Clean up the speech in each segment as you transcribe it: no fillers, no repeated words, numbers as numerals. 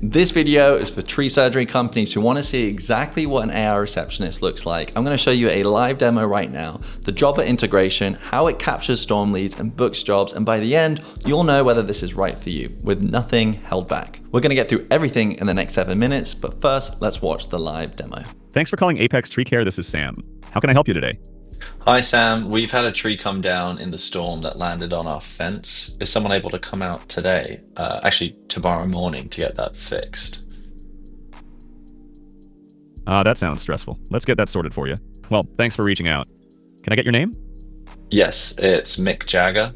This video is for tree surgery companies who want to see exactly what an AI receptionist looks like. I'm going to show you a live demo right now, the Jobber integration, how it captures storm leads and books jobs, and by the end, you'll know whether this is right for you, with nothing held back. We're going to get through everything in the next 7 minutes, but first, let's watch the live demo. Thanks for calling Apex Tree Care. This is Sam. How can I help you today? Hi Sam, we've had a tree come down in the storm that landed on our fence. Is someone able to come out today, actually tomorrow morning, to get that fixed? That sounds stressful. Let's get that sorted for you. Well, thanks for reaching out. Can I get your name? Yes, it's Mick Jagger.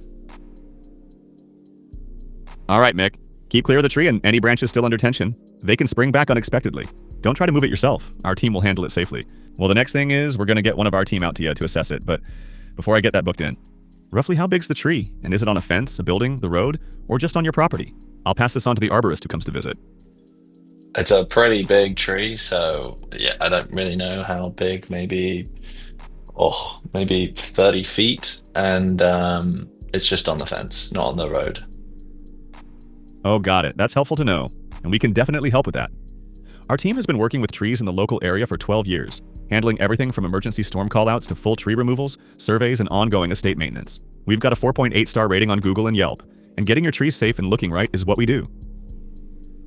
All right, Mick. Keep clear of the tree and any branches still under tension. They can spring back unexpectedly. Don't try to move it yourself. Our team will handle it safely. Well, the next thing is we're going to get one of our team out to you to assess it, but before I get that booked in, roughly how big's the tree? And is it on a fence, a building, the road, or just on your property? I'll pass this on to the arborist who comes to visit. It's a pretty big tree, so yeah, I don't really know how big, maybe 30 feet, and it's just on the fence, not on the road. Oh, got it. That's helpful to know, and we can definitely help with that. Our team has been working with trees in the local area for 12 years, handling everything from emergency storm callouts to full tree removals, surveys, and ongoing estate maintenance. We've got a 4.8-star rating on Google and Yelp, and getting your trees safe and looking right is what we do.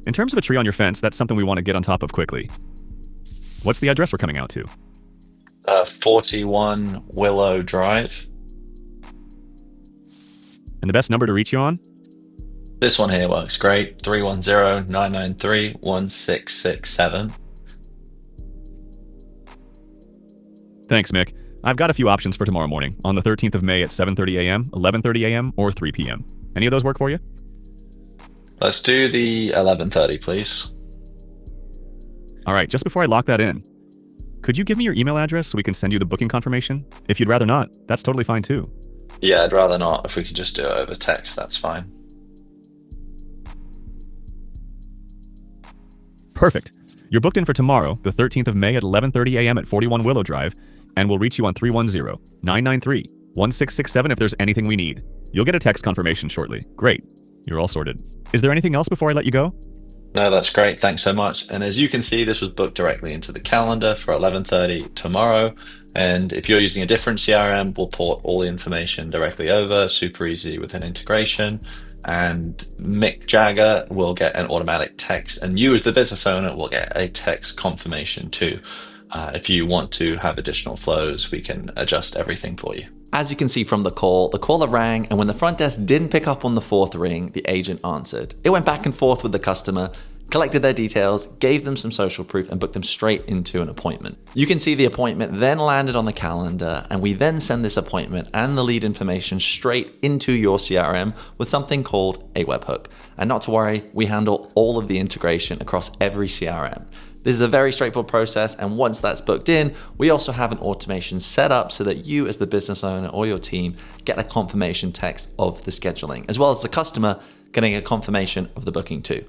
In terms of a tree on your fence, that's something we want to get on top of quickly. What's the address we're coming out to? 41 Willow Drive. And the best number to reach you on? This one here works great, 310-993-1667. Thanks, Mick. I've got a few options for tomorrow morning, on the 13th of May at 7:30 a.m., 11:30 a.m., or 3 p.m. Any of those work for you? Let's do the 11:30, please. All right, just before I lock that in, could you give me your email address so we can send you the booking confirmation? If you'd rather not, that's totally fine too. Yeah, I'd rather not. If we could just do it over text, that's fine. Perfect. You're booked in for tomorrow, the 13th of May at 11:30 a.m. at 41 Willow Drive, and we'll reach you on 310-993-1667 if there's anything we need. You'll get a text confirmation shortly. Great. You're all sorted. Is there anything else before I let you go? No, that's great. Thanks so much. And as you can see, this was booked directly into the calendar for 11:30 tomorrow. And if you're using a different CRM, we'll port all the information directly over, super easy with an integration. And Mick Jagger will get an automatic text, and you as the business owner will get a text confirmation too. If you want to have additional flows, we can adjust everything for you. As you can see from the caller rang, and when the front desk didn't pick up on the fourth ring, the agent answered. It went back and forth with the customer, collected their details, gave them some social proof, and booked them straight into an appointment. You can see the appointment then landed on the calendar, and we then send this appointment and the lead information straight into your CRM with something called a webhook. And not to worry, we handle all of the integration across every CRM. This is a very straightforward process, and once that's booked in, we also have an automation set up so that you as the business owner or your team get a confirmation text of the scheduling, as well as the customer getting a confirmation of the booking too.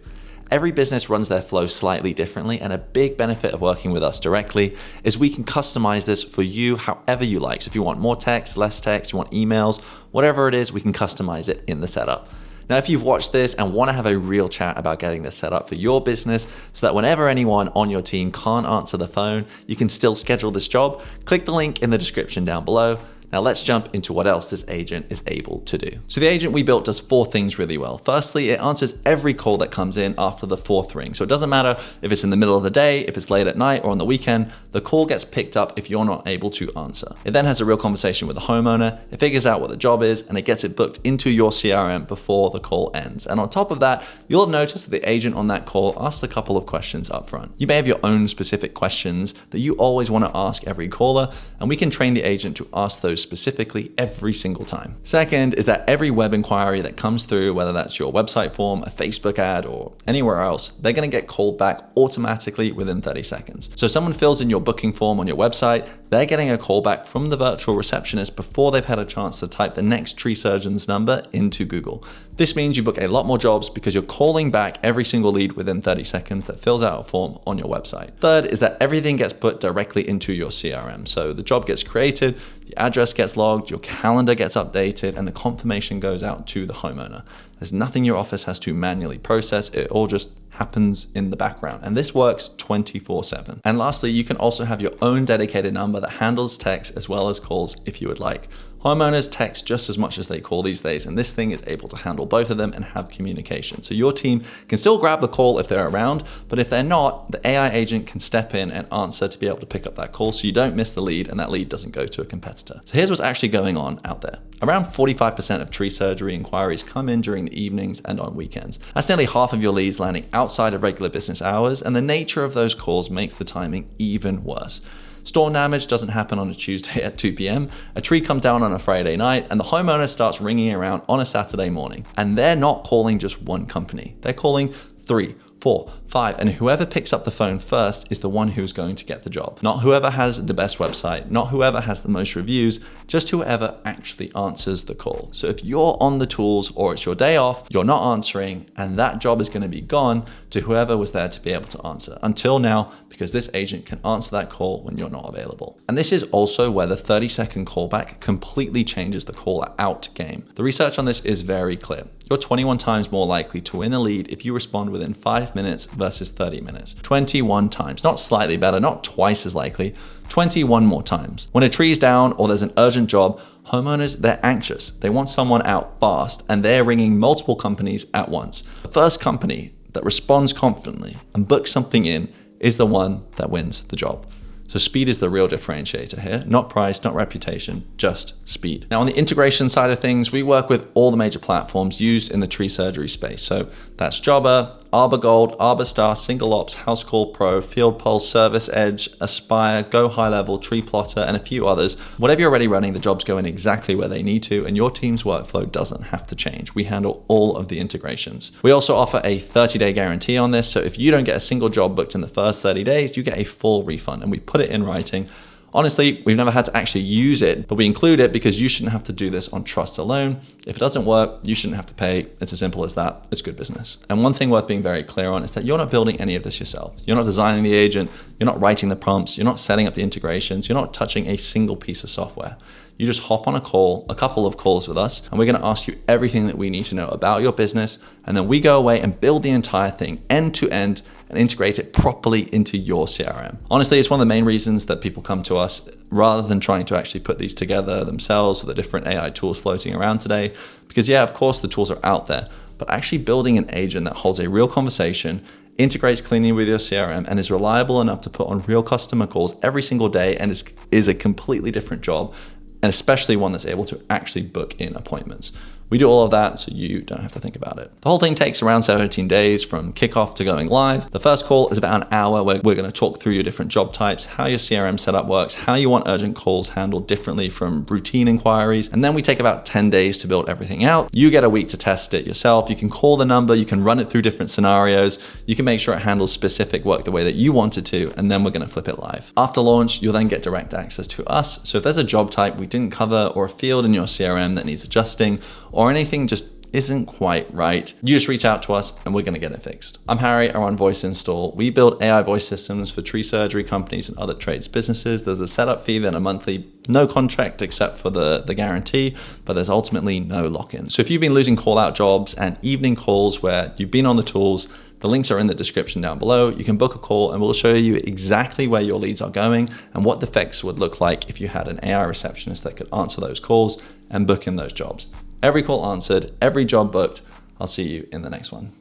Every business runs their flow slightly differently, and a big benefit of working with us directly is we can customize this for you however you like. So if you want more text, less text, you want emails, whatever it is, we can customize it in the setup. Now, if you've watched this and want to have a real chat about getting this set up for your business so that whenever anyone on your team can't answer the phone, you can still schedule this job, click the link in the description down below. Now let's jump into what else this agent is able to do. So the agent we built does 4 things really well. Firstly, it answers every call that comes in after the 4th ring. So it doesn't matter if it's in the middle of the day, if it's late at night or on the weekend, the call gets picked up if you're not able to answer. It then has a real conversation with the homeowner, it figures out what the job is, and it gets it booked into your CRM before the call ends. And on top of that, you'll have noticed that the agent on that call asked a couple of questions up front. You may have your own specific questions that you always want to ask every caller, and we can train the agent to ask those specifically every single time. Second is that every web inquiry that comes through, whether that's your website form, a Facebook ad, or anywhere else, they're going to get called back automatically within 30 seconds. So if someone fills in your booking form on your website, they're getting a call back from the virtual receptionist before they've had a chance to type the next tree surgeon's number into Google. This means you book a lot more jobs because you're calling back every single lead within 30 seconds that fills out a form on your website. Third is that everything gets put directly into your CRM. So the job gets created, the address just gets logged, your calendar gets updated, and the confirmation goes out to the homeowner. There's nothing your office has to manually process. It all just happens in the background. And this works 24/7. And lastly, you can also have your own dedicated number that handles text as well as calls if you would like. Homeowners text just as much as they call these days, and this thing is able to handle both of them and have communication. So your team can still grab the call if they're around, but if they're not, the AI agent can step in and answer to be able to pick up that call so you don't miss the lead and that lead doesn't go to a competitor. So here's what's actually going on out there. Around 45% of tree surgery inquiries come in during the evenings and on weekends. That's nearly half of your leads landing outside of regular business hours, and the nature of those calls makes the timing even worse. Storm damage doesn't happen on a Tuesday at 2 p.m. A tree comes down on a Friday night and the homeowner starts ringing around on a Saturday morning. And they're not calling just one company. They're calling 3, 4, 5, and whoever picks up the phone first is the one who's going to get the job. Not whoever has the best website, not whoever has the most reviews, just whoever actually answers the call. So if you're on the tools or it's your day off, you're not answering, and that job is going to be gone to whoever was there to be able to answer. Until now, because this agent can answer that call when you're not available. And this is also where the 30-second callback completely changes the call out game. The research on this is very clear. You're 21 times more likely to win a lead if you respond within 5 minutes versus 30 minutes. 21 times, not slightly better, not twice as likely, 21 more times. When a tree is down or there's an urgent job, homeowners, they're anxious. They want someone out fast and they're ringing multiple companies at once. The first company that responds confidently and books something in is the one that wins the job. So speed is the real differentiator here, not price, not reputation, just speed. Now on the integration side of things, we work with all the major platforms used in the tree surgery space. So that's Jobber, Arborgold, Arborstar, Single Ops, House Call Pro, Field Pulse, Service Edge, Aspire, Go High Level, Tree Plotter, and a few others. Whatever you're already running, the jobs go in exactly where they need to, and your team's workflow doesn't have to change. We handle all of the integrations. We also offer a 30-day guarantee on this. So if you don't get a single job booked in the first 30 days, you get a full refund, and we put it in writing. Honestly, we've never had to actually use it, but we include it because you shouldn't have to do this on trust alone. If it doesn't work, you shouldn't have to pay. It's as simple as that. It's good business. And one thing worth being very clear on is that you're not building any of this yourself. You're not designing the agent. You're not writing the prompts. You're not setting up the integrations. You're not touching a single piece of software. You just hop on a call, a couple of calls with us, and we're going to ask you everything that we need to know about your business. And then we go away and build the entire thing end to end and integrate it properly into your CRM. Honestly, it's one of the main reasons that people come to us rather than trying to actually put these together themselves with the different AI tools floating around today. Because yeah, of course the tools are out there, but actually building an agent that holds a real conversation, integrates cleanly with your CRM, and is reliable enough to put on real customer calls every single day and is a completely different job, and especially one that's able to actually book in appointments. We do all of that so you don't have to think about it. The whole thing takes around 17 days from kickoff to going live. The first call is about an hour where we're going to talk through your different job types, how your CRM setup works, how you want urgent calls handled differently from routine inquiries. And then we take about 10 days to build everything out. You get a week to test it yourself. You can call the number, you can run it through different scenarios. You can make sure it handles specific work the way that you want it to, and then we're going to flip it live. After launch, you'll then get direct access to us. So if there's a job type we didn't cover or a field in your CRM that needs adjusting, or anything just isn't quite right, you just reach out to us and we're going to get it fixed. I'm Harry, I run Voice Install. We build AI voice systems for tree surgery companies and other trades businesses. There's a setup fee, then a monthly, no contract except for the guarantee, but there's ultimately no lock-in. So if you've been losing call out jobs and evening calls where you've been on the tools, the links are in the description down below. You can book a call and we'll show you exactly where your leads are going and what the fix would look like if you had an AI receptionist that could answer those calls and book in those jobs. Every call answered, every job booked. I'll see you in the next one.